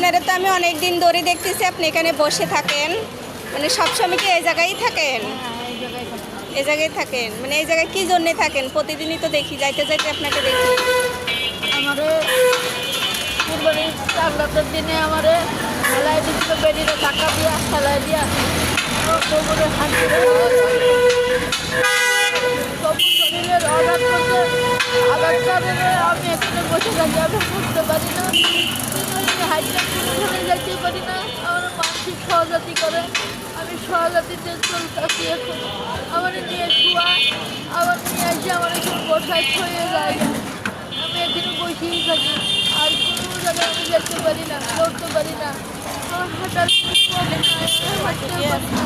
আপনারা তো আমি অনেক দিন ধরে দেখতেছি আপনি এখানে বসে থাকেন, মানে সবসময় কি এই জায়গায় থাকেন? এই জায়গায় থাকেন, মানে এই জায়গায় কি জন্যে থাকেন? প্রতিদিনই তো দেখি, যাইতে যাইতে আপনাকে দেখি। আমারে কুরবানির চার রাতের দিনে আমারে খেলায় দিচ্ছিল বেরিয়ে টাকা দিয়া খেলায় দিয়া কোমরে হাত ধরে সবুজ শরীরের আঘাত করতে আঘাত কারণে আমি এখানে বসে থাকি। আমি বুঝতে পারি না, হাইটটা কোনোখানে যেতে পারি না। আমার মানসিক সহজাতি করে, আমি সহজাতিতে চলতেছি। এখন আমার নিয়ে শোয়া, আবার নিয়ে এসে আমার এখানে বসায় হয়ে যায়। আমি এখানে বসেই থাকি, আর কোনো জায়গায় আমি যেতে পারি না, লড়তে পারি না। আমার হাঁটার হাঁটতে পারি না।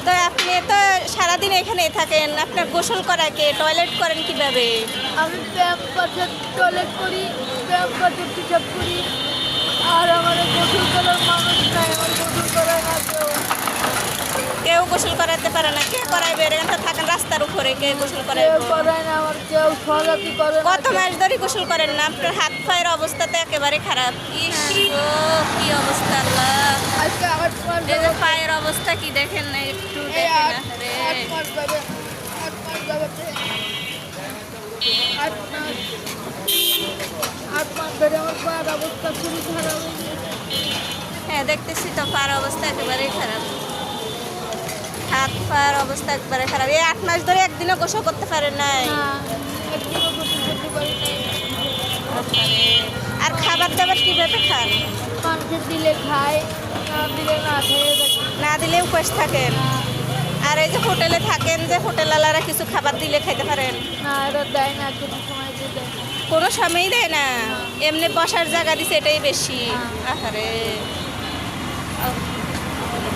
তো আপনি তো সারাদিন এখানে থাকেন, আপনার গোসল করাকে টয়লেট করেন কিভাবে? আমি ব্যায়াম করতে টয়লেট করি, ব্যায়াম করতে পিসাব করি, আর আমার গোসল করার মানুষ নাই। আমার গোসল করার না কেউ গোসল করাতে পারে না, কে করাইবে? এখানে তো থাকেন রাস্তার উপরে, কে গোসল কেউ করাইবে? করায় না, আমার কেউ সহজাতি করে না। কত মাস ধরে গোসল করেন না? আপনার হাত পায়ের অবস্থা তো একেবারে খারাপ। ইস গো, কি অবস্থা আল্লাহ! আজকে 8 মাস এই যে পায়ের অবস্থা কি দেখেন না, একটু দেখেন না রে। 8 মাস যাবে, 8 মাস যাবে, 8 মাস 8 মাস ধরে আমার পায়ের অবস্থা খুবই খারাপ হয়ে গেছে। হ্যাঁ, দেখতেছি তো পায়ের অবস্থা একেবারেই খারাপ। হাত পায়ের অবস্থা একেবারে খারাপ। এই 8 মাস ধরে একদিনও গোসল করতে পারেন নাই? না, একদিনও গোসল করতে পারি নাই। বাবারে। আর খাবার দাবার কিভাবে খান? মানুষের দিলে খায়, না দিলে না খেয়ে থাকি। না দিলে উপোস থাকেন? আর এই যে হোটেলে থাকেন, যে হোটেলওয়ালারা কিছু খাবার দিলে খেতে পারেন? না, এরা দেয় না, কোনো সময় দিয়ে দেয় না। কোনো সময়ই দেয় না? এমনি বসার জায়গা দিছে এটাই বেশি। আহারে।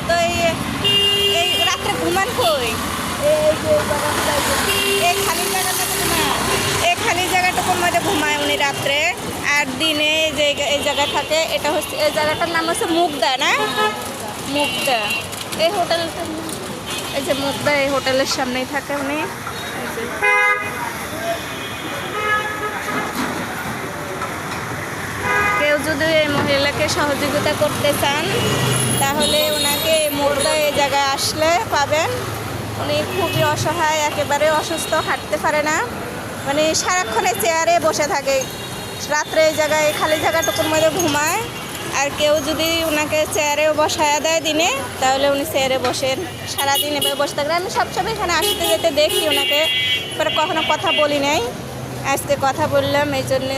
তো এই রাত্রে ঘুমান কই? এই যে বারান্দায় যে এই খালি জায়গাটাতে ঘুমান? এই খালি জায়গাটুকুর মধ্যে ঘুমায় উনি রাত্রে, আর দিনে যে এই জায়গায় থাকে, এটা হচ্ছে, এই জায়গাটার নাম হচ্ছে মুগদা, না? মুগদা। এই হোটেলটা, এই যে মুগদা, এই হোটেলের সামনেই থাকে উনি। এই যে। কেউ যদি এই মহিলাকে সহযোগিতা করতে চান, তাহলে ওনাকে মুগদা এই জায়গায় আসলে পাবেন। উনি খুবই অসহায়, একেবারে অসুস্থ, হাঁটতে পারে না, মানে সারাক্ষণে চেয়ারে বসে থাকে। রাত্রে এই জায়গায় খালি জায়গাটুকুর মধ্যে ঘুমায়। আর কেউ যদি ওনাকে চেয়ারেও বসায়া দেয় দিনে, তাহলে উনি চেয়ারে বসেন, সারাদিন এভাবে বসে থাকেন। আমি সবসময় এখানে আসতে যেতে দেখি ওনাকে, পরে কখনো কথা বলি নাই, আজকে কথা বললাম এই জন্য।